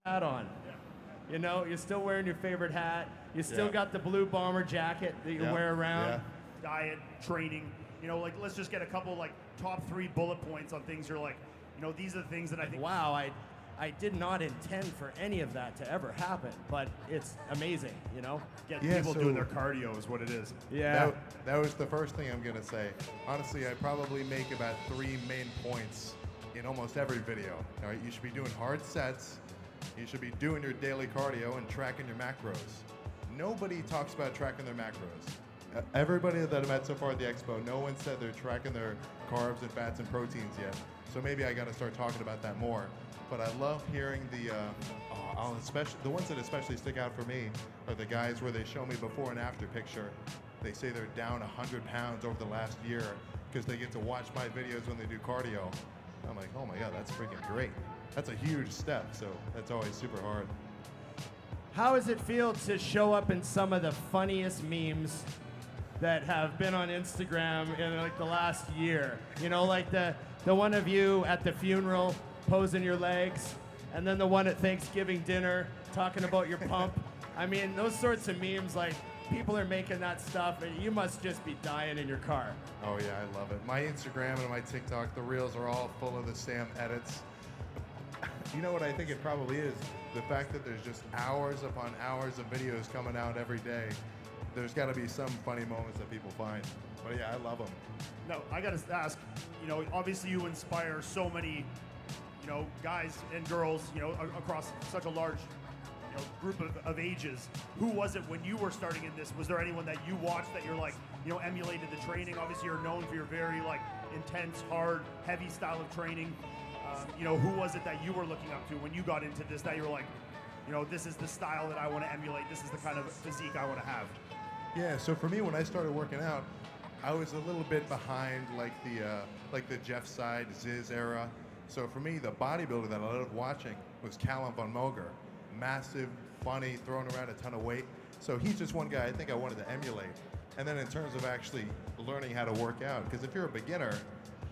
hat on. You know, you're still wearing your favorite hat. You still Yeah. got the blue bomber jacket that you Yeah. wear around. Yeah. Diet, training, like let's just get a couple like top 3 bullet points on things you're like, these are the things that I think. Wow, I did not intend for any of that to ever happen, but it's amazing, Get Yeah, people so- doing their cardio is what it is. Yeah. That was the first thing I'm going to say. Honestly, I probably make about 3 main points in almost every video. All right, you should be doing hard sets. You should be doing your daily cardio and tracking your macros. Nobody talks about tracking their macros. Everybody that I've met so far at the expo, no one said they're tracking their carbs and fats and proteins yet. So maybe I got to start talking about that more. But I love hearing the ones that especially stick out for me are the guys where they show me before and after picture. They say they're down 100 pounds over the last year because they get to watch my videos when they do cardio. I'm like, oh my God, that's freaking great. That's a huge step, so that's always super hard. How does it feel to show up in some of the funniest memes that have been on Instagram in like the last year? Like the one of you at the funeral posing your legs, and then the one at Thanksgiving dinner talking about your pump. I mean, those sorts of memes, like people are making that stuff, and you must just be dying in your car. Oh yeah, I love it. My Instagram and my TikTok, the reels are all full of the Sam edits. You know what I think it probably is? The fact that there's just hours upon hours of videos coming out every day. There's got to be some funny moments that people find. But yeah, I love them. No, I gotta ask, obviously you inspire so many, guys and girls, across such a large, group of ages. Who was it when you were starting in this? Was there anyone that you watched that you're like, emulated the training? Obviously you're known for your very like intense, hard, heavy style of training. Who was it that you were looking up to when you got into this that you were like, this is the style that I want to emulate. This is the kind of physique I want to have. Yeah, so for me, when I started working out, I was a little bit behind like the Jeff Side, Ziz era. So for me, the bodybuilder that I loved watching was Callum von Moger. Massive, funny, throwing around a ton of weight. So he's just one guy I think I wanted to emulate. And then in terms of actually learning how to work out, because if you're a beginner,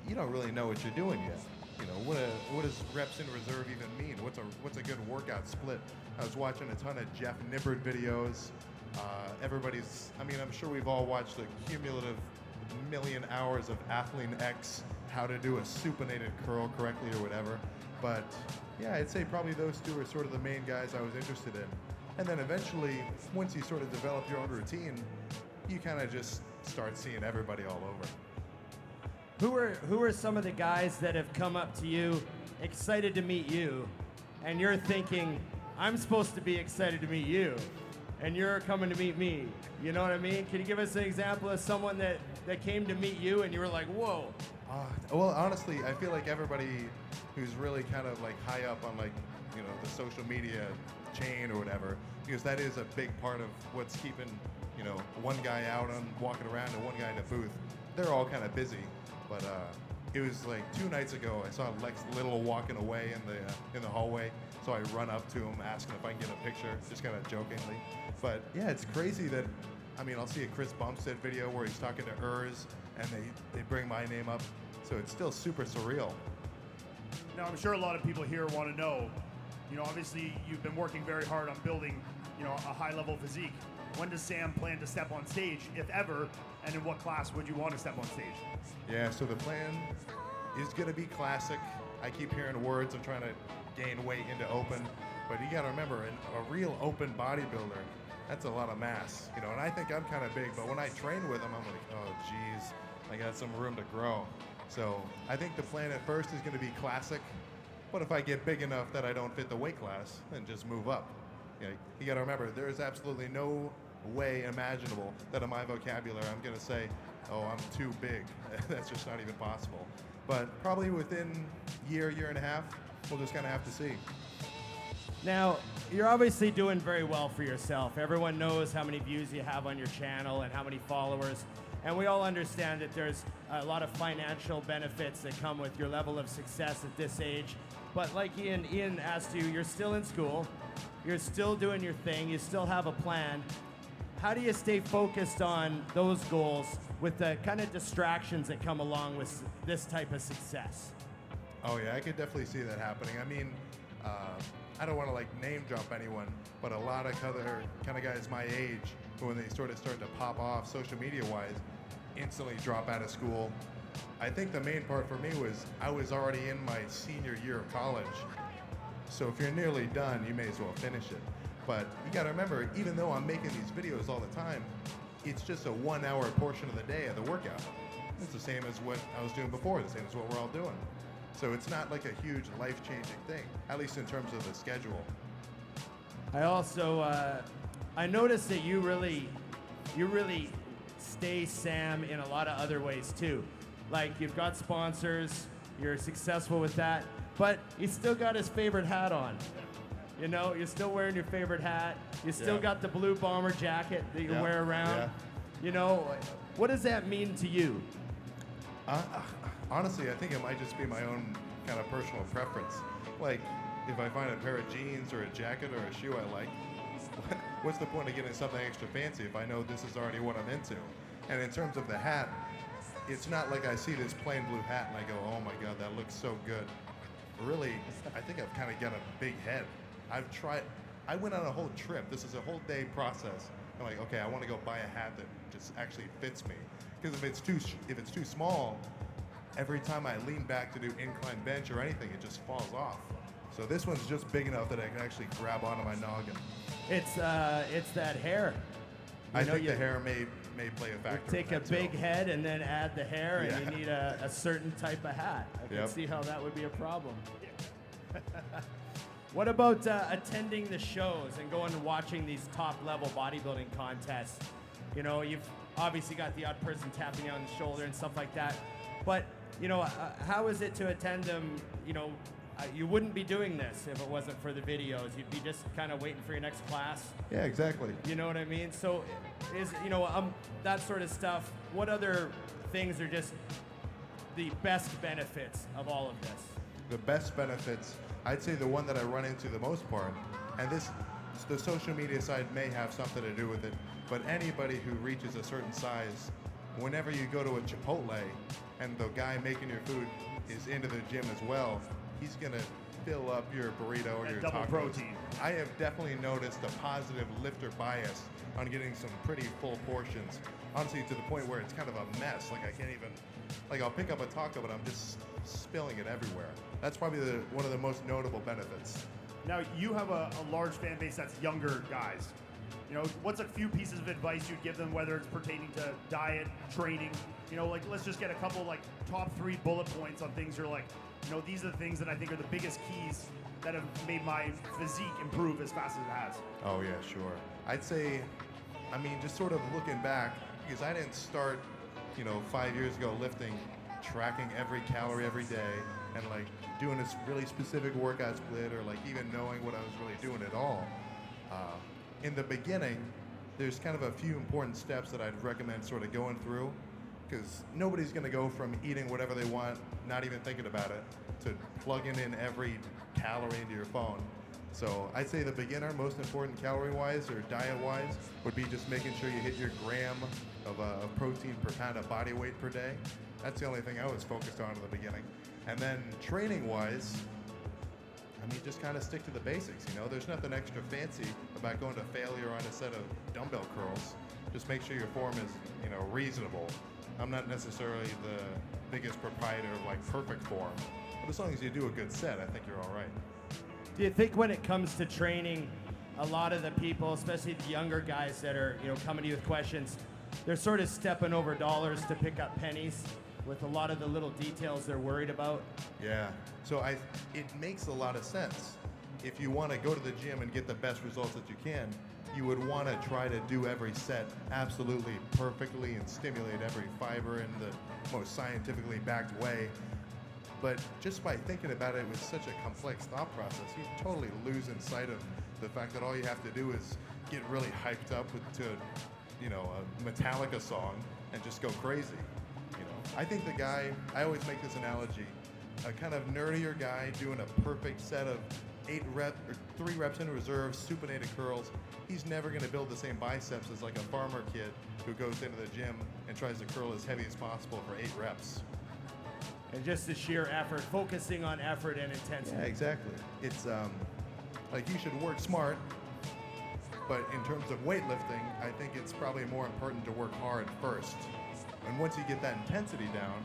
you don't really know what you're doing yet. What does reps in reserve even mean? What's a good workout split? I was watching a ton of Jeff Nippard videos. I'm sure we've all watched the cumulative million hours of Athlean X, how to do a supinated curl correctly or whatever. But yeah, I'd say probably those two are sort of the main guys I was interested in. And then eventually, once you sort of develop your own routine, you kind of just start seeing everybody all over. Who are some of the guys that have come up to you, excited to meet you, and you're thinking, I'm supposed to be excited to meet you, and you're coming to meet me? You know what I mean? Can you give us an example of someone that came to meet you and you were like, whoa? Well, honestly, I feel like everybody who's really kind of like high up on like, the social media chain or whatever, because that is a big part of what's keeping, one guy out on walking around and one guy in a booth. They're all kind of busy. But it was like 2 nights ago, I saw Lex Little walking away in the hallway. So I run up to him, asking if I can get a picture, just kind of jokingly. But yeah, it's crazy that, I'll see a Chris Bumstead video where he's talking to Urs, and they bring my name up. So it's still super surreal. Now, I'm sure a lot of people here want to know, obviously you've been working very hard on building, a high-level physique. When does Sam plan to step on stage, if ever, and in what class would you want to step on stage? Yeah, so the plan is going to be classic. I keep hearing words of trying to gain weight into open, but you got to remember, a real open bodybuilder, that's a lot of mass, and I think I'm kind of big, but when I train with him, I'm like, oh, geez, I got some room to grow. So I think the plan at first is going to be classic, but if I get big enough that I don't fit the weight class, then just move up. You got to remember, there is absolutely no way imaginable that in my vocabulary I'm going to say, oh, I'm too big. That's just not even possible. But probably within year and a half, we'll just kind of have to see. Now, you're obviously doing very well for yourself. Everyone knows how many views you have on your channel and how many followers. And we all understand that there's a lot of financial benefits that come with your level of success at this age. But like Ian asked you, you're still in school. You're still doing your thing. You still have a plan. How do you stay focused on those goals with the kind of distractions that come along with this type of success? Oh yeah, I could definitely see that happening. I don't want to like name drop anyone, but a lot of other kind of guys my age, who when they sort of start to pop off social media wise, instantly drop out of school. I think the main part for me was I was already in my senior year of college. So if you're nearly done, you may as well finish it. But you gotta remember, even though I'm making these videos all the time, it's just a 1 hour portion of the day of the workout. It's the same as what I was doing before, the same as what we're all doing. So it's not like a huge life-changing thing, at least in terms of the schedule. I also, I noticed that you really stay Sam in a lot of other ways too. Like you've got sponsors, you're successful with that, but you still got his favorite hat on. You know, you're still wearing your favorite hat. You still got the blue bomber jacket that you wear around. Yeah. You know, what does that mean to you? Honestly, I think it might just be my own kind of personal preference. Like, if I find a pair of jeans or a jacket or a shoe I like, what's the point of getting something extra fancy if I know this is already what I'm into? And in terms of the hat, it's not like I see this plain blue hat and I go, oh my God, that looks so good. Really, I think I've kind of got a big head. I went on a whole trip. This is a whole day process. I'm like, okay, I want to go buy a hat that just actually fits me. Because if it's too small, every time I lean back to do incline bench or anything, it just falls off. So this one's just big enough that I can actually grab onto my noggin. It's that hair. I think the hair may play a factor. Take a big head and then add the hair, and you need a certain type of hat. I can see how that would be a problem. What about attending the shows and going and watching these top-level bodybuilding contests? You know, you've obviously got the odd person tapping you on the shoulder and stuff like that. But, you know, how is it to attend them? You know, you wouldn't be doing this if it wasn't for the videos. You'd be just kind of waiting for your next class. Yeah, exactly. You know what I mean? So, that sort of stuff, what other things are just the best benefits of all of this? The best benefits, I'd say the one that I run into the most part, and the social media side may have something to do with it, but anybody who reaches a certain size, whenever you go to a Chipotle and the guy making your food is into the gym as well, he's gonna fill up your burrito or your double tacos. protein. I have definitely noticed a positive lifter bias on getting some pretty full portions. Honestly, to the point where it's kind of a mess. Like I can't even, like I'll pick up a taco, but I'm just spilling it everywhere. That's probably one of the most notable benefits. Now, you have a large fan base that's younger guys. You know, what's a few pieces of advice you'd give them, whether it's pertaining to diet, training? You know, like let's just get a couple like top 3 bullet points on things you're like, you know, these are the things that I think are the biggest keys that have made my physique improve as fast as it has. Oh yeah, sure. I'd say, I mean, just sort of looking back, because I didn't start, 5 years ago lifting, tracking every calorie every day, and like doing this really specific workout split, or like even knowing what I was really doing at all. In the beginning, there's kind of a few important steps that I'd recommend sort of going through, because nobody's going to go from eating whatever they want, not even thinking about it, to plugging in every calorie into your phone. So I'd say the beginner, most important calorie-wise or diet-wise, would be just making sure you hit your gram of protein per pound of body weight per day. That's the only thing I was focused on in the beginning. And then training-wise, I mean, just kind of stick to the basics, There's nothing extra fancy about going to failure on a set of dumbbell curls. Just make sure your form is, reasonable. I'm not necessarily the biggest proprietor of like perfect form, but as long as you do a good set, I think you're all right. Do you think when it comes to training, a lot of the people, especially the younger guys that are, coming to you with questions, they're sort of stepping over dollars to pick up pennies with a lot of the little details they're worried about? Yeah, so it makes a lot of sense. If you want to go to the gym and get the best results that you can, you would want to try to do every set absolutely perfectly and stimulate every fiber in the most scientifically backed way. But just by thinking about it with such a complex thought process, you totally lose in sight of the fact that all you have to do is get really hyped up to a Metallica song and just go crazy. I think the guy, I always make this analogy, a kind of nerdier guy doing a perfect set of 3 reps in reserve, supinated curls, he's never going to build the same biceps as like a farmer kid who goes into the gym and tries to curl as heavy as possible for 8 reps. And just the sheer effort, focusing on effort and intensity. Yeah, exactly. It's Like, you should work smart, but in terms of weightlifting, I think it's probably more important to work hard first. And once you get that intensity down,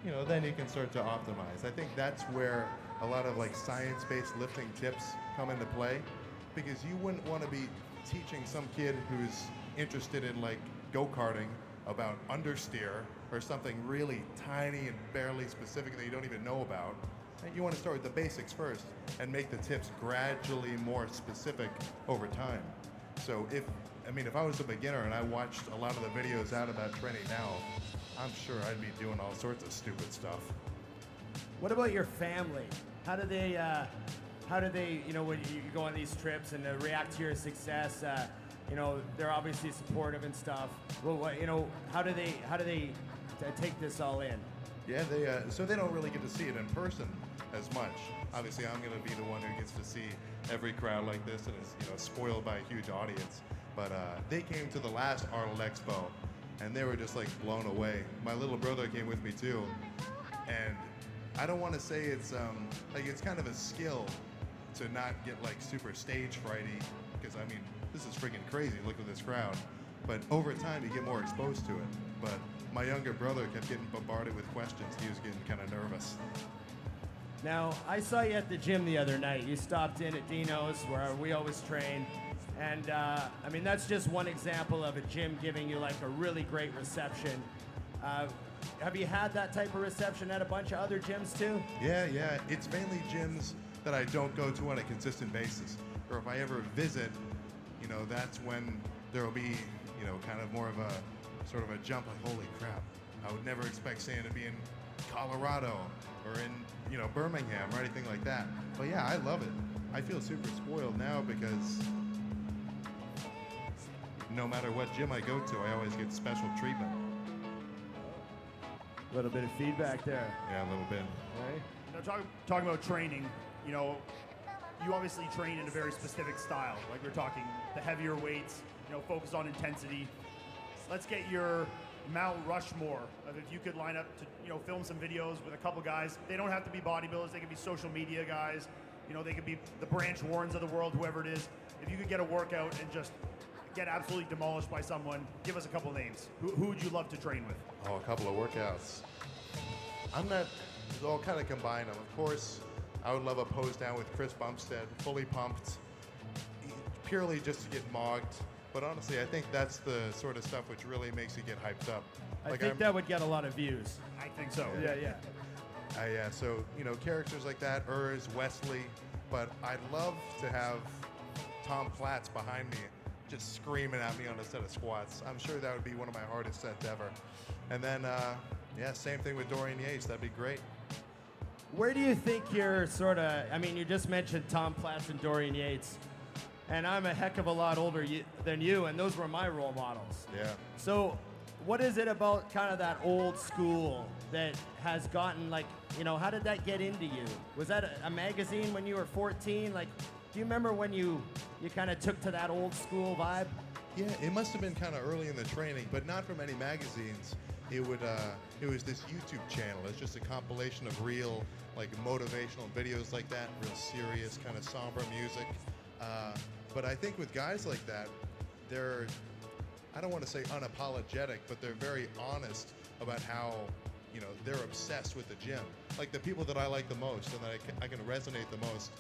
you know, then you can start to optimize. I think that's where a lot of like science-based lifting tips come into play, because you wouldn't want to be teaching some kid who's interested in like go-karting about understeer or something really tiny and barely specific that you don't even know about. You want to start with the basics first and make the tips gradually more specific over time. So if I was a beginner and I watched a lot of the videos out about training now, I'm sure I'd be doing all sorts of stupid stuff. What about your family? How do they, you know, when you go on these trips and react to your success? You know, they're obviously supportive and stuff. Well, you know, how do they take this all in? Yeah, so they don't really get to see it in person as much. Obviously, I'm going to be the one who gets to see every crowd like this and is, you know, spoiled by a huge audience. But they came to the last Arnold Expo, and they were just like blown away. My little brother came with me too, and I don't want to say it's like it's kind of a skill to not get like super stage frighty, because I mean, this is freaking crazy. Look at this crowd. But over time, you get more exposed to it. But my younger brother kept getting bombarded with questions. He was getting kind of nervous. Now, I saw you at the gym the other night. You stopped in at Dino's, where we always train. And, I mean, that's just one example of a gym giving you, like, a really great reception. Have you had that type of reception at a bunch of other gyms, too? Yeah. It's mainly gyms that I don't go to on a consistent basis. Or if I ever visit, you know, that's when there will be, you know, kind of more of a sort of a jump like, holy crap. I would never expect Santa to be in Colorado or in, you know, Birmingham or anything like that. But yeah, I love it. I feel super spoiled now because no matter what gym I go to, I always get special treatment. A little bit of feedback there. Yeah, a little bit. Right? Now, talking about training, you know, you obviously train in a very specific style. Like we're talking the heavier weights, you know, focus on intensity. Let's get your Mount Rushmore of if you could line up to, you know, film some videos with a couple guys. They don't have to be bodybuilders. They could be social media guys. You know, they could be the Branch Warrens of the world, whoever it is. If you could get a workout and just get absolutely demolished by someone, give us a couple names. Who would you love to train with? Oh, a couple of workouts. I'll kind of combine them. Of course, I would love a pose down with Chris Bumstead, fully pumped, purely just to get mogged. But honestly, I think that's the sort of stuff which really makes you get hyped up. I think that would get a lot of views. I think so. Yeah. Yeah, so, you know, characters like that, Wesley, but I'd love to have Tom Platz behind me just screaming at me on a set of squats. I'm sure that would be one of my hardest sets ever. And then, same thing with Dorian Yates. That'd be great. Where do you think you're sort of, I mean, you just mentioned Tom Platz and Dorian Yates, and I'm a heck of a lot older than you, and those were my role models. Yeah. So what is it about kind of that old school that has gotten, like, you know, how did that get into you? Was that a magazine when you were 14? Like, do you remember when you kind of took to that old school vibe? Yeah, it must have been kind of early in the training, but not from any magazines. It was this YouTube channel. It's just a compilation of real, like, motivational videos like that, real serious, kind of somber music. But I think with guys like that, they're, I don't want to say unapologetic, but they're very honest about how, you know, they're obsessed with the gym. Like, the people that I like the most and that I can resonate the most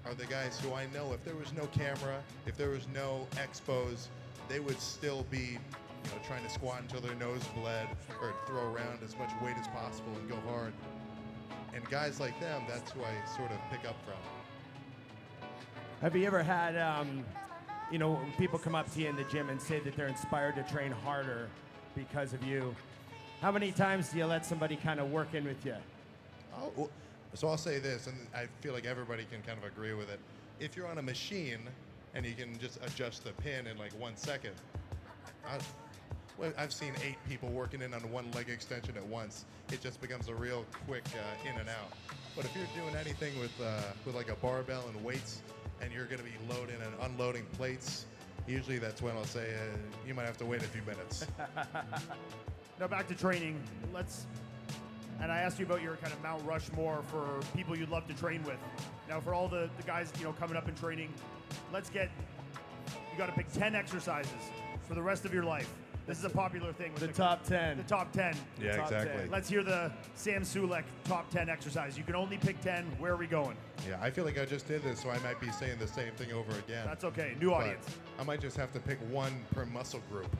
are the guys who I know if there was no camera, if there was no expos, they would still be, you know, trying to squat until their nose bled or throw around as much weight as possible and go hard. And guys like them, that's who I sort of pick up from. Have you ever had, you know, people come up to you in the gym and say that they're inspired to train harder because of you? How many times do you let somebody kind of work in with you? Oh, so I'll say this, and I feel like everybody can kind of agree with it. If you're on a machine and you can just adjust the pin in like 1 second, I've seen 8 people working in on one leg extension at once. It just becomes a real quick in and out. But if you're doing anything with like a barbell and weights, and you're going to be loading and unloading plates, usually that's when I'll say you might have to wait a few minutes. Now back to training. And I asked you about your kind of Mount Rushmore for people you'd love to train with. Now, for all the guys, coming up in training, you got to pick 10 exercises for the rest of your life. This is a popular thing with The top 10. The top 10. Yeah, Top exactly. 10. Let's hear the Sam Sulek top 10 exercise. You can only pick 10. Where are we going? Yeah, I feel like I just did this, so I might be saying the same thing over again. That's okay. New But audience. I might just have to pick one per muscle group,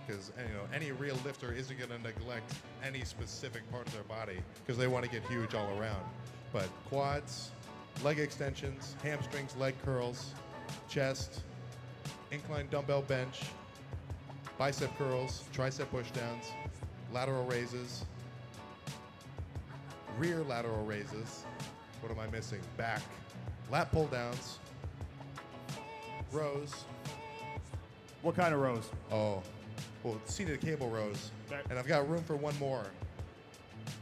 because any real lifter isn't going to neglect any specific part of their body because they want to get huge all around. But quads, leg extensions, hamstrings, leg curls, chest, incline dumbbell bench, bicep curls, tricep pushdowns, lateral raises, rear lateral raises. What am I missing? Back, lat pull downs, rows. What kind of rows? Oh, well, seated cable rows. Okay. And I've got room for one more.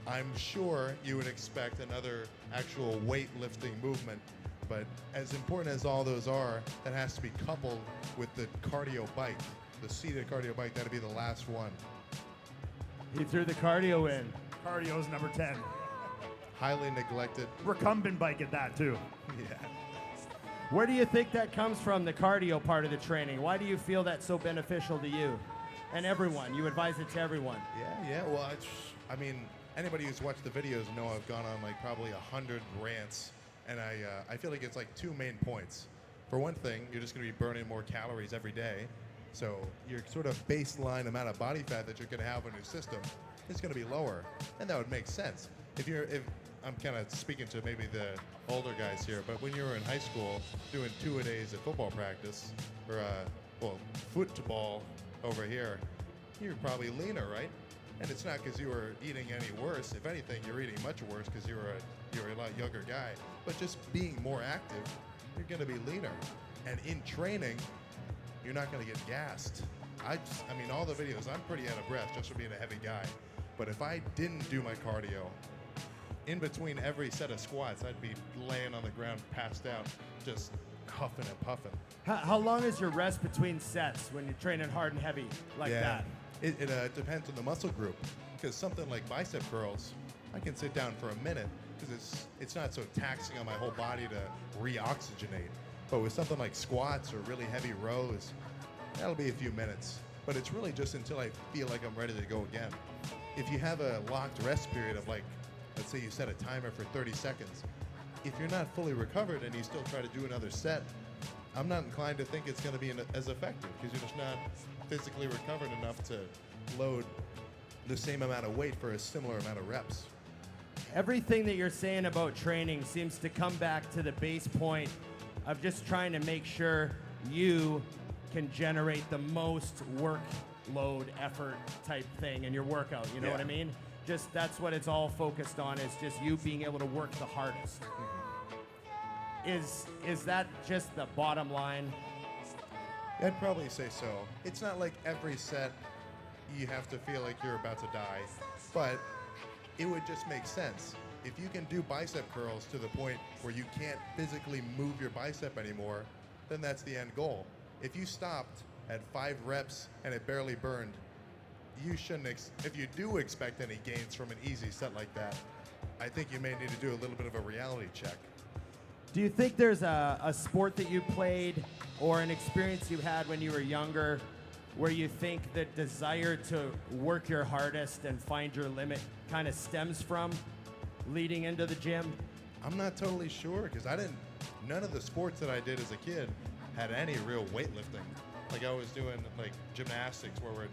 I'm sure you would expect another actual weightlifting movement, but as important as all those are, that has to be coupled with the cardio bike, the seated cardio bike. That'd be the last one. He threw the cardio in. Cardio's number 10. Highly neglected. Recumbent bike at that, too. Yeah. Where do you think that comes from, the cardio part of the training? Why do you feel that's so beneficial to you and everyone? You advise it to everyone. Yeah. Well, I mean, anybody who's watched the videos know I've gone on like probably 100 rants, and I feel like it's like two main points. For one thing, you're just going to be burning more calories every day, so your sort of baseline amount of body fat that you're going to have in your system is going to be lower, and that would make sense. If I'm kind of speaking to maybe the older guys here, but when you were in high school doing 2-a-days at football practice, or football over here, you're probably leaner, right? And it's not because you were eating any worse. If anything, you're eating much worse because you were a lot younger guy. But just being more active, you're going to be leaner. And in training, you're not going to get gassed. I mean, all the videos, I'm pretty out of breath just for being a heavy guy. But if I didn't do my cardio, in between every set of squats, I'd be laying on the ground, passed out, just huffing and puffing. How long is your rest between sets when you're training hard and heavy like that? It depends on the muscle group, because something like bicep curls, I can sit down for a minute because it's not so taxing on my whole body to reoxygenate. But with something like squats or really heavy rows, that'll be a few minutes. But it's really just until I feel like I'm ready to go again. If you have a locked rest period of like, let's say you set a timer for 30 seconds, if you're not fully recovered and you still try to do another set, I'm not inclined to think it's going to be as effective because you're just not physically recovered enough to load the same amount of weight for a similar amount of reps. Everything that you're saying about training seems to come back to the base point of just trying to make sure you can generate the most workload effort type thing in your workout. You know what I mean? Just that's what it's all focused on, is just you being able to work the hardest. Is that just the bottom line? I'd probably say so. It's not like every set you have to feel like you're about to die, but it would just make sense. If you can do bicep curls to the point where you can't physically move your bicep anymore, then that's the end goal. If you stopped at 5 reps and it barely burned, you shouldn't, if you do expect any gains from an easy set like that, I think you may need to do a little bit of a reality check. Do you think there's a sport that you played or an experience you had when you were younger where you think the desire to work your hardest and find your limit kind of stems from leading into the gym? I'm not totally sure because none of the sports that I did as a kid had any real weightlifting. Like I was doing like gymnastics where we're,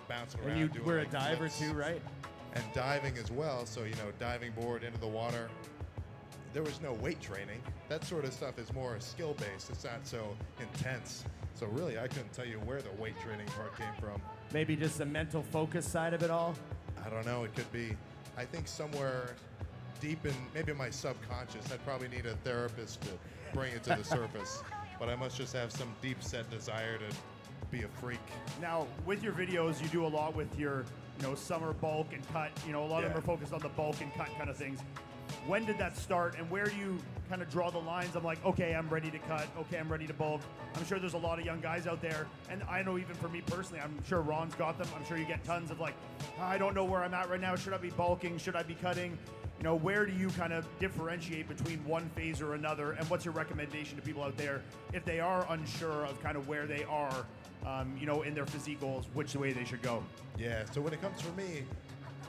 bouncing around. And you doing, were like, a diver flips. too, right? And diving as well, so diving board into the water. There was no weight training. That sort of stuff is more skill-based. It's not so intense. So really, I couldn't tell you where the weight training part came from. Maybe just the mental focus side of it all? I don't know, it could be. I think somewhere deep in maybe my subconscious, I'd probably need a therapist to bring it to the surface. But I must just have some deep-set desire to be a freak. Now, with your videos, you do a lot with your, summer bulk and cut. A lot of them are focused on the bulk and cut kind of things. When did that start, and where do you kind of draw the lines? I'm like, okay, I'm ready to cut. Okay, I'm ready to bulk. I'm sure there's a lot of young guys out there, and I know even for me personally, I'm sure Ron's got them. I'm sure you get tons of like, I don't know where I'm at right now. Should I be bulking? Should I be cutting? where do you kind of differentiate between one phase or another, and what's your recommendation to people out there if they are unsure of kind of where they are, in their physique goals, which way they should go? Yeah, so when it comes for me,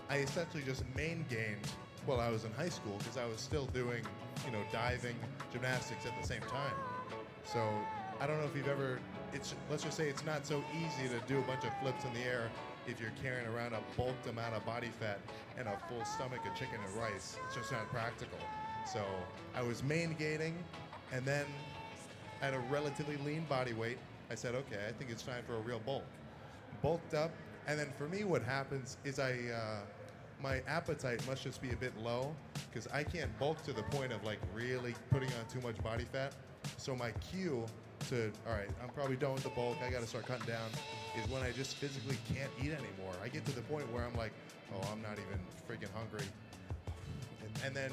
I essentially just main gained while I was in high school because I was still doing, diving, gymnastics at the same time. So I don't know if you've ever, let's just say it's not so easy to do a bunch of flips in the air if you're carrying around a bulked amount of body fat and a full stomach of chicken and rice. It's just not practical. So I was main gaining, and then at a relatively lean body weight, I said, okay, I think it's time for a real bulk. Bulked up, and then for me what happens is my appetite must just be a bit low because I can't bulk to the point of like really putting on too much body fat. So my cue to, all right, I'm probably done with the bulk, I gotta start cutting down, is when I just physically can't eat anymore. I get to the point where I'm like, oh, I'm not even freaking hungry. And then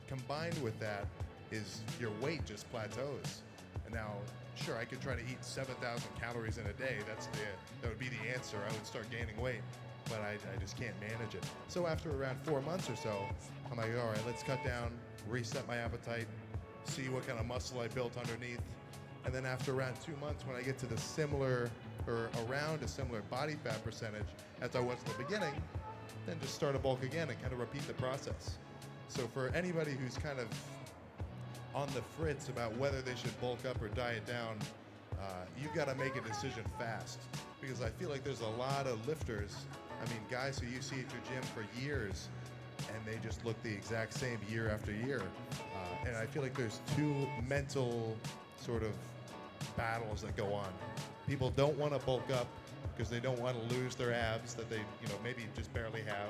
combined with that is your weight just plateaus. And now, sure, I could try to eat 7,000 calories in a day. That would be the answer. I would start gaining weight, but I just can't manage it. So after around 4 months or so, I'm like, all right, let's cut down, reset my appetite, see what kind of muscle I built underneath. And then after around 2 months, when I get to the similar or around a similar body fat percentage as I was at the beginning, then just start a bulk again and kind of repeat the process. So for anybody who's kind of on the fritz about whether they should bulk up or diet down, you've got to make a decision fast, because I feel like there's a lot of lifters, guys who you see at your gym for years, and they just look the exact same year after year. And I feel like there's two mental sort of battles that go on. People don't want to bulk up because they don't want to lose their abs that they, maybe just barely have.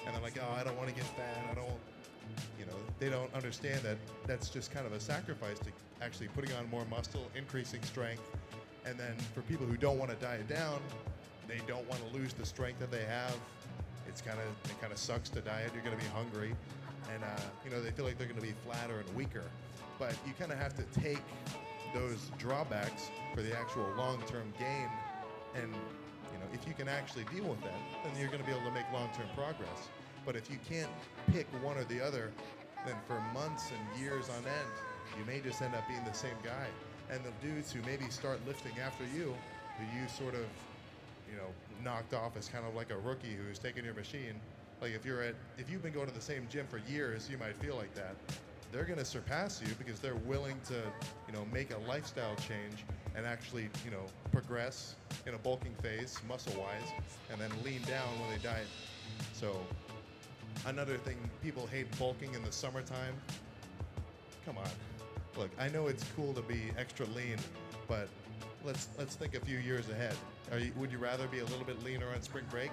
And they're like, oh, I don't want to get fat. They don't understand that that's just kind of a sacrifice to actually putting on more muscle, increasing strength. And then for people who don't want to diet down, they don't want to lose the strength that they have. It kind of sucks to diet. You're going to be hungry, and they feel like they're going to be flatter and weaker. But you kind of have to take those drawbacks for the actual long-term gain, and if you can actually deal with that, then you're going to be able to make long-term progress. But if you can't pick one or the other, then for months and years on end, you may just end up being the same guy. And the dudes who maybe start lifting after you, who you sort of, knocked off as kind of like a rookie who's taking your machine. Like if you've been going to the same gym for years, you might feel like that. They're going to surpass you because they're willing to, make a lifestyle change and actually, progress in a bulking phase, muscle-wise, and then lean down when they diet. So another thing, people hate bulking in the summertime. Come on. Look, I know it's cool to be extra lean, but let's think a few years ahead. Would you rather be a little bit leaner on spring break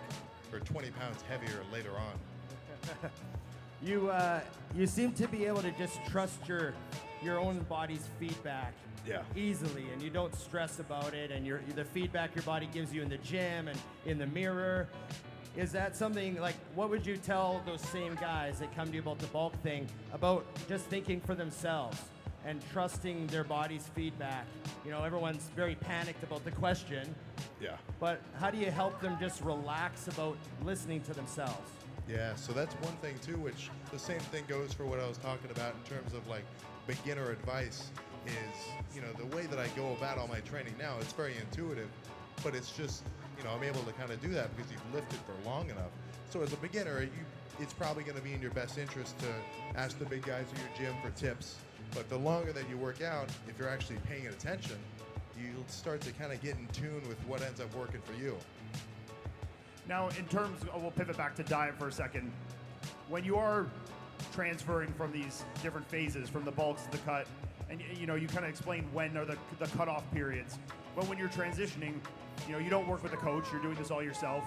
or 20 pounds heavier later on? You seem to be able to just trust your own body's feedback easily, and you don't stress about it, and the feedback your body gives you in the gym and in the mirror. Is that something, like, what would you tell those same guys that come to you about the bulk thing, about just thinking for themselves and trusting their body's feedback? Everyone's very panicked about the question. Yeah. But how do you help them just relax about listening to themselves? Yeah, so that's one thing too, which the same thing goes for what I was talking about in terms of like beginner advice is, the way that I go about all my training now, it's very intuitive, but it's just, I'm able to kind of do that because you've lifted for long enough. So as a beginner, it's probably going to be in your best interest to ask the big guys at your gym for tips. But the longer that you work out, if you're actually paying attention, you'll start to kind of get in tune with what ends up working for you. Now, in terms, we'll pivot back to diet for a second. When you are transferring from these different phases, from the bulks to the cut, and you kind of explain when are the cutoff periods. But when you're transitioning, you don't work with a coach, you're doing this all yourself.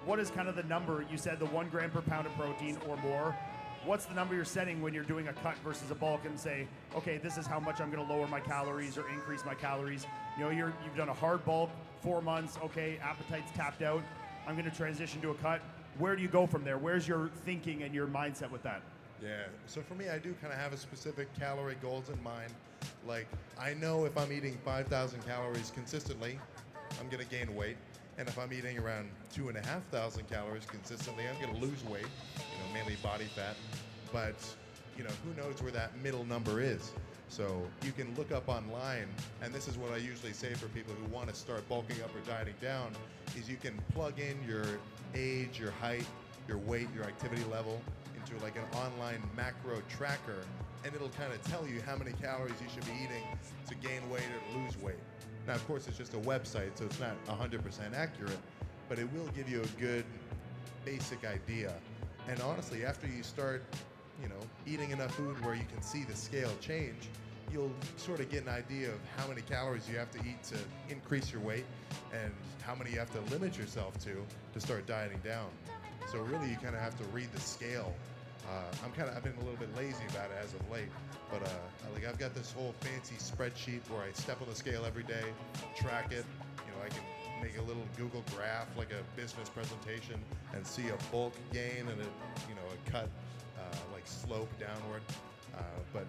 What is kind of the number? You said the 1 gram per pound of protein or more. What's the number you're setting when you're doing a cut versus a bulk, and say, okay, this is how much I'm going to lower my calories or increase my calories? You've done a hard bulk, 4 months, okay, appetite's tapped out. I'm going to transition to a cut. Where do you go from there? Where's your thinking and your mindset with that? Yeah, so for me, I do kind of have a specific calorie goals in mind. Like, I know if I'm eating 5,000 calories consistently, I'm going to gain weight. And if I'm eating around 2,500 calories consistently, I'm going to lose weight, mainly body fat. but you know, who knows where that middle number is? So you can look up online, and this is what I usually say for people who want to start bulking up or dieting down, is you can plug in your age, your height, your weight, your activity level into like an online macro tracker, and it'll kind of tell you how many calories you should be eating to gain weight or to lose weight. Now, of course, it's just a website, so it's not 100% accurate, but it will give you a good basic idea. And honestly, after you start, you know, eating enough food where you can see the scale change, you'll sort of get an idea of how many calories you have to eat to increase your weight and how many you have to limit yourself to start dieting down. So really, you kind of have to read the scale. I've been a little bit lazy about it as of late, but I've got this whole fancy spreadsheet where I step on the scale every day, track it. You know, I can make a little Google graph, like a business presentation, and see a bulk gain and a cut, like slope downward. But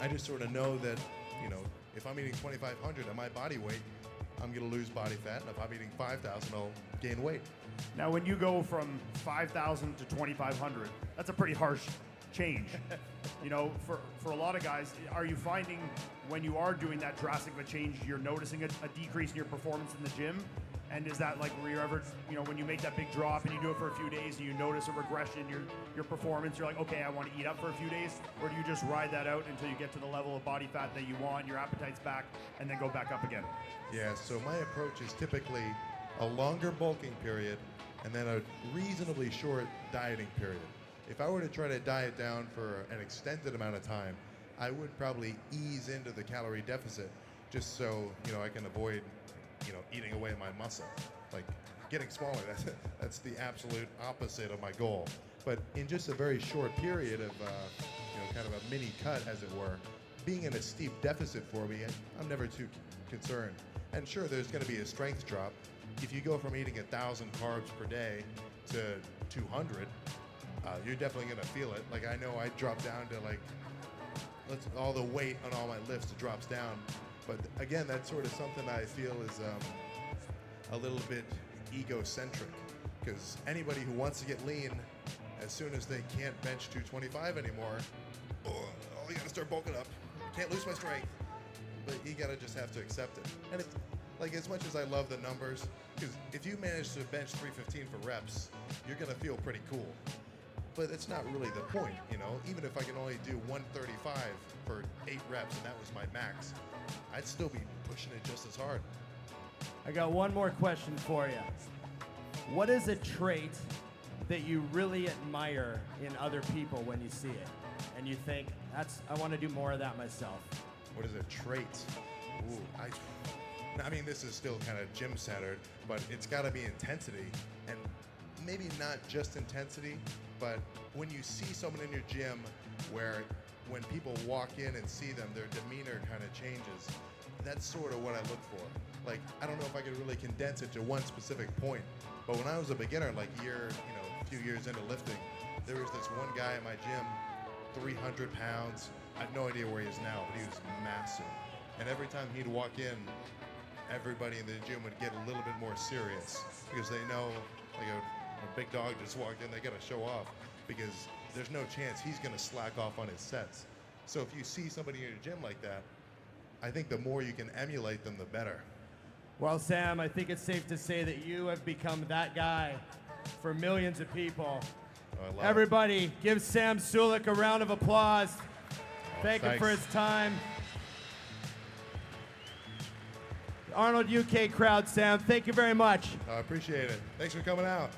I just sort of know that, you know, if I'm eating 2,500 at my body weight, I'm going to lose body fat, and if I'm eating 5,000, I'll gain weight. Now, when you go from 5,000 to 2,500, that's a pretty harsh change. You know, for a lot of guys, are you finding when you are doing that drastic of a change, you're noticing a decrease in your performance in the gym? And is that like where you're ever, you know, when you make that big drop and you do it for a few days and you notice a regression in your performance, you're like, okay, I want to eat up for a few days? Or do you just ride that out until you get to the level of body fat that you want, your appetite's back, and then go back up again? Yeah, so my approach is typically a longer bulking period and then a reasonably short dieting period. If I were to try to diet down for an extended amount of time, I would probably ease into the calorie deficit just so, you know, I can avoid, you know, eating away my muscle. Like getting smaller, that's the absolute opposite of my goal. But in just a very short period of, you know, kind of a mini cut, as it were, being in a steep deficit for me, I'm never too concerned. And sure, there's going to be a strength drop. If you go from eating 1,000 carbs per day to 200, you're definitely going to feel it. Like I know I dropped down to like, all the weight on all my lifts drops down. But again, that's sort of something I feel is a little bit egocentric, because anybody who wants to get lean, as soon as they can't bench 225 anymore, you gotta start bulking up. Can't lose my strength. But you gotta just have to accept it. And it's like, as much as I love the numbers, because if you manage to bench 315 for reps, you're gonna feel pretty cool. But it's not really the point, you know? Even if I can only do 135 for 8 reps and that was my max, I'd still be pushing it just as hard. I got one more question for you. What is a trait that you really admire in other people when you see it? And you think, I want to do more of that myself. What is a trait? Ooh, I mean, this is still kind of gym-centered, but it's got to be intensity. And maybe not just intensity, but when you see someone in your gym where when people walk in and see them, their demeanor kind of changes. That's sort of what I look for. Like, I don't know if I could really condense it to one specific point, but when I was a beginner, like a few years into lifting, there was this one guy at my gym, 300 pounds. I have no idea where he is now, but he was massive. And every time he'd walk in, everybody in the gym would get a little bit more serious, because they know, like a big dog just walked in, they gotta show off, because there's no chance he's gonna slack off on his sets. So if you see somebody in your gym like that, I think the more you can emulate them, the better. Well, Sam, I think it's safe to say that you have become that guy for millions of people. Oh, Everybody, give Sam Sulek a round of applause. Thank him for his time. Arnold UK crowd, Sam, thank you very much. I appreciate it. Thanks for coming out.